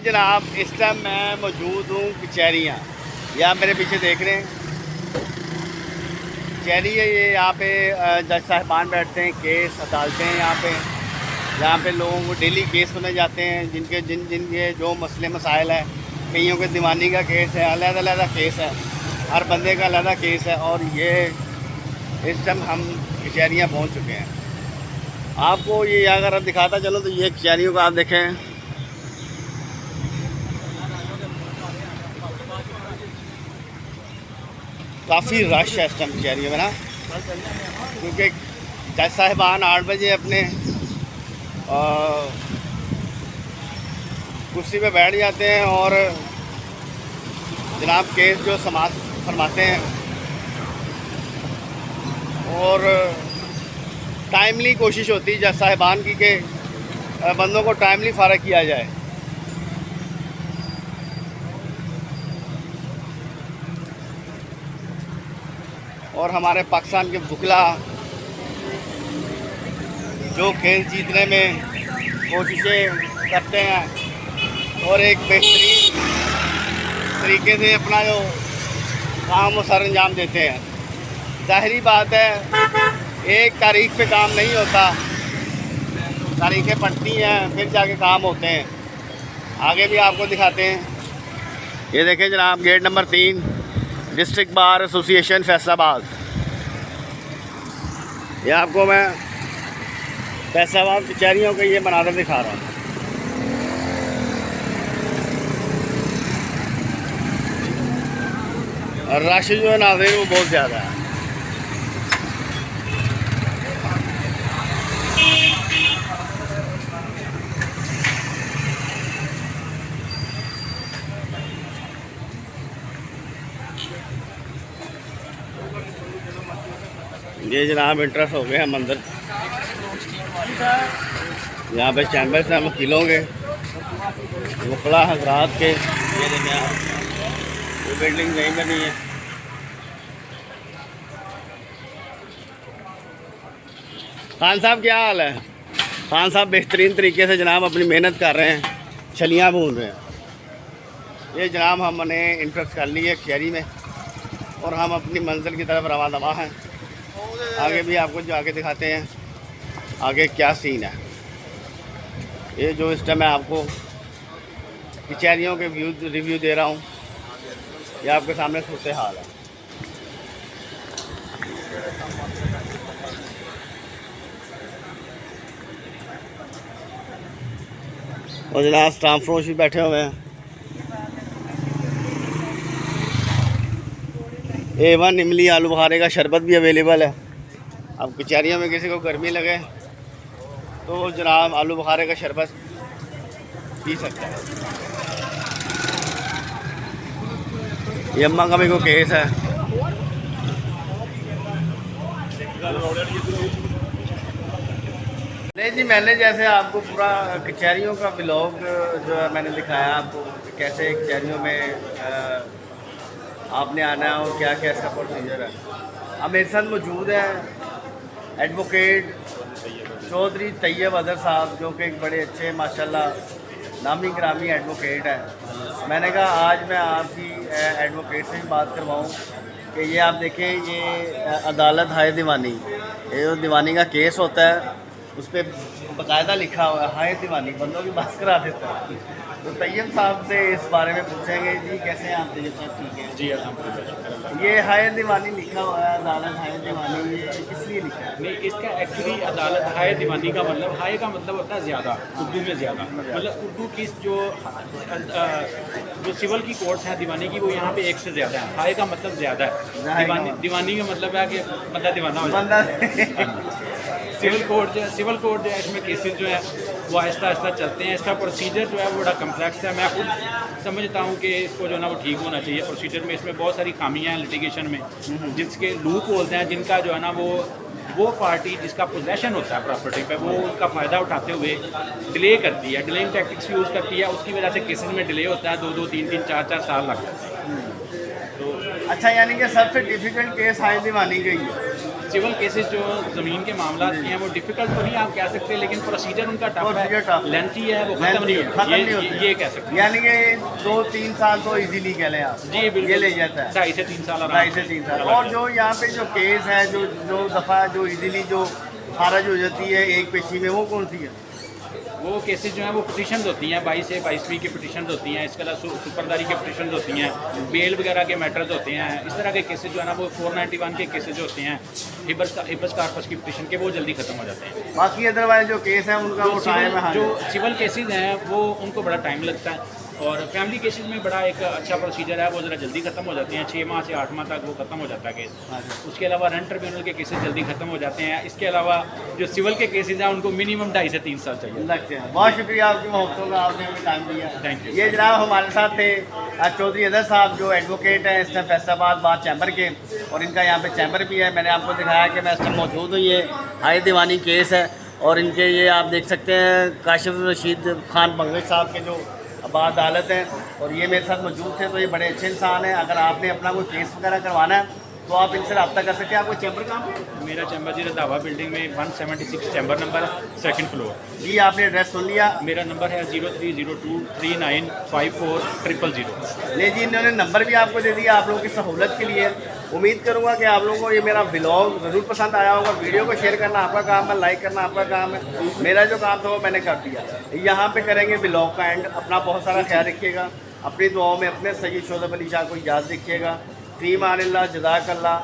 जनाब इस टाइम मैं मौजूद हूँ कचहरियाँ। ये आप मेरे पीछे देख रहे हैं, कचहरी है ये। यहाँ पे जज साहिबान बैठते हैं, केस अदालतें हैं यहाँ पे लोगों को डेली केस सुने जाते हैं, जिनके जो मसले मसाइल हैं। कईयों के दीवानी का केस है, अलग-अलग केस है, हर बंदे का अलग केस है। और ये इस टाइम हम कचहरियाँ पहुँच चुके हैं। आपको ये अगर अब दिखाता चलो तो ये कचहरियों का आप देखें, काफ़ी रश है इस टाइम कचहरियों में ना, क्योंकि जज साहिबान 8 बजे अपने कुर्सी पे बैठ जाते हैं और जनाब केस जो समाप्त फरमाते हैं। और टाइमली कोशिश होती है जज साहिबान की कि बंदों को टाइमली फारग किया जाए। और हमारे पाकिस्तान के वकीला जो केस जीतने में कोशिशें करते हैं और एक बेहतरीन तरीके से अपना जो काम वो सर अंजाम देते हैं। ज़ाहिरी बात है, एक तारीख पे काम नहीं होता, तारीखें पड़ती हैं फिर जाके काम होते हैं। आगे भी आपको दिखाते हैं। ये देखें जनाब, gate number 3, district bar association Faisalabad. ये आपको मैं फैसलाबाद कचहरियों के ये मनाज़र दिखा रहा हूँ। और रश जो है नाज़रीन वो बहुत ज़्यादा है। ये जनाब इंटरेस्ट हो गए हम अंदर। यहाँ पे चैम्बर्स हैं वकीलों के, वकला हजरात के। ये देखें आप, वो बिल्डिंग नहीं बनी है। खान साहब क्या हाल है? खान साहब बेहतरीन तरीके से जनाब अपनी मेहनत कर रहे हैं, छलियाँ भून रहे हैं। ये जनाब हमने इंटरेस्ट कर ली है कचहरी में और हम अपनी मंजिल की तरफ रवा दवा हैं। आगे भी आपको जो आगे दिखाते हैं आगे क्या सीन है। ये जो इस टाइम मैं आपको कचहरियों के रिव्यू दे रहा हूँ, ये आपके सामने सूरत हाल है। और जनाब स्टाफ फरोश भी बैठे हुए हैं। A1 इमली आलू बुखारे का शरबत भी अवेलेबल है। अब कचहरियों में किसी को गर्मी लगे तो जनाब आलू बुखारे का शरबत पी सकता है। ये अम्मा का भी कोई केस है। नहीं जी, मैंने जैसे आपको पूरा कचहरियों का व्लॉग जो है मैंने दिखाया आपको, कैसे कचहरियों में आपने आना है और क्या क्या इसका प्रोसीजर है। अब मेरे साथ मौजूद है एडवोकेट चौधरी तैयब अदर साहब, जो कि एक बड़े अच्छे माशाल्लाह नामी ग्रामी एडवोकेट है। मैंने कहा आज मैं आपकी एडवोकेट से भी बात करवाऊँ कि ये आप देखें, ये अदालत हाय दीवानी, ये जो दीवानी का केस होता है उस पर बाकायदा लिखा हुआ है हाय दीवानी, बंदों की बस करा देता है। तो तैयब साहब से इस बारे में पूछेंगे। जी कैसे हैं आप तैयब साहब? ठीक है जी अल्हम्दुलिल्लाह। ये हाय दीवानी लिखा हुआ है, अदालत हाय दीवानी, ये किस लिए लिखा है? नहीं, इसका एक्चुअली अदालत हाय दीवानी का मतलब, हाय का मतलब होता है ज़्यादा, उर्दू में ज़्यादा, मतलब उर्दू की जो सिविल की कोर्ट्स हैं दीवानी की, वो यहाँ पे एक से ज़्यादा है। हाय का मतलब ज़्यादा है। दीवानी का मतलब है कि बंदा दीवाना हो जाता है। सिविल कोर्ट जो है इसमें केसेस जो है वो आहिस्ता आहिस्ता चलते हैं। इसका प्रोसीजर जो है वो बड़ा कम्प्लेक्स है। मैं खुद समझता हूँ कि इसको जो है ना वो ठीक होना चाहिए प्रोसीजर में। इसमें बहुत सारी खामियाँ हैं लिटिगेशन में, जिसके लूप होल्स हैं, जिनका जो है ना वो पार्टी जिसका पोजेशन होता है प्रॉपर्टी पे, वो उनका फ़ायदा उठाते हुए डिले करती है, डिलेइंग टैक्टिक्स यूज़ करती है। उसकी वजह से केसेस में डिले होता है, 2-2, 3-3, 4-4 साल लग जाते हैं। तो अच्छा, यानी कि सबसे डिफ़िकल्ट केस हाय दीवानी का ही है। सिविल केसेस जो ज़मीन के मामला के हैं वो डिफ़िकल्ट तो नहीं आप कह सकते, लेकिन प्रोसीजर उनका टफ Procedure tough है, है। लेंथी है, वो ख़त्म नहीं होता, ये कह सकते हैं। यानी कि 2-3 साल तो इजीली कह लें आप, जी बिल्कुल, ये ले जाता है 2.5 से 3 साल 2.5 से 3 साल। और जो यहाँ पे जो केस है जो दफ़ा जो इजीली जो खारिज हो जाती है एक पेशी में, वो कौन सी है? वो केसेस जो हैं वो पिटिशन होती हैं, 22 से 22वीं की पिटिशन होती हैं, इसके अलावा सुपरदारी के पिटिशन होती हैं, बेल वगैरह के मैटर्स होते हैं। इस तरह के केसेस जो है ना वो 491 के केसेस जो होते हैं हिबस कार्पस की पिटिशन के, वो जल्दी ख़त्म हो जाते हैं। बाकी अदरवाइज जो केस है उनका वो टाइम है। जो सिविल केसेस हैं वो उनको बड़ा टाइम लगता है, और फैमिली केसेस में बड़ा एक अच्छा प्रोसीजर है, वो ज़रा जल्दी ख़त्म हो जाते हैं, 6 माह से 8 माह तक वो ख़त्म हो जाता है केस। उसके अलावा रेंट ट्रिब्यूनल के केसेस जल्दी ख़त्म हो जाते हैं। इसके अलावा जो सिविल के केसेस हैं उनको मिनिमम 2.5 से 3 साल चाहिए लगते हैं। बहुत शुक्रिया आपकी मोहब्बतों का, आपने हमें टाइम दिया। Thank you. ये जनाब हमारे साथ थे चौधरी अदर साहब, जो एडवोकेट हैं इस टाइम फैसलाबाद बार चैम्बर के, और इनका यहाँ पे चैम्बर भी है। मैंने आपको दिखाया कि मैं इस टाइम मौजूद हूँ, ये हाई दीवानी केस है, और इनके ये आप देख सकते हैं काशिफ रशीद खान बंगश साहब के जो आबाद अदालत है, और ये मेरे साथ मौजूद थे। तो ये बड़े अच्छे इंसान हैं। अगर आपने अपना कोई केस वगैरह करवाना है तो आप इनसे रब्ता कर सकते हैं। आपको चैम्बर कहाँ पे? मेरा चैम्बर जी रंधावा बिल्डिंग में 176 चैम्बर नंबर, 2nd फ्लोर। जी आपने एड्रेस सुन लिया। मेरा नंबर है 0302395400। ले जी, इन्होंने नंबर भी आपको दे दिया आप लोगों की सहूलत के लिए। उम्मीद करूंगा कि आप लोगों को ये मेरा व्लॉग ज़रूर पसंद आया होगा। वीडियो को शेयर करना आपका काम है, लाइक करना आपका काम है। मेरा जो काम था वो मैंने कर दिया। यहाँ पे करेंगे व्लॉग का एंड। अपना बहुत सारा ख्याल रखिएगा, अपनी दुआओं में अपने सैयद शोज़ब अली शाह को याद रखिएगा। फ़ी अमान अल्लाह, जज़ाकल्लाह।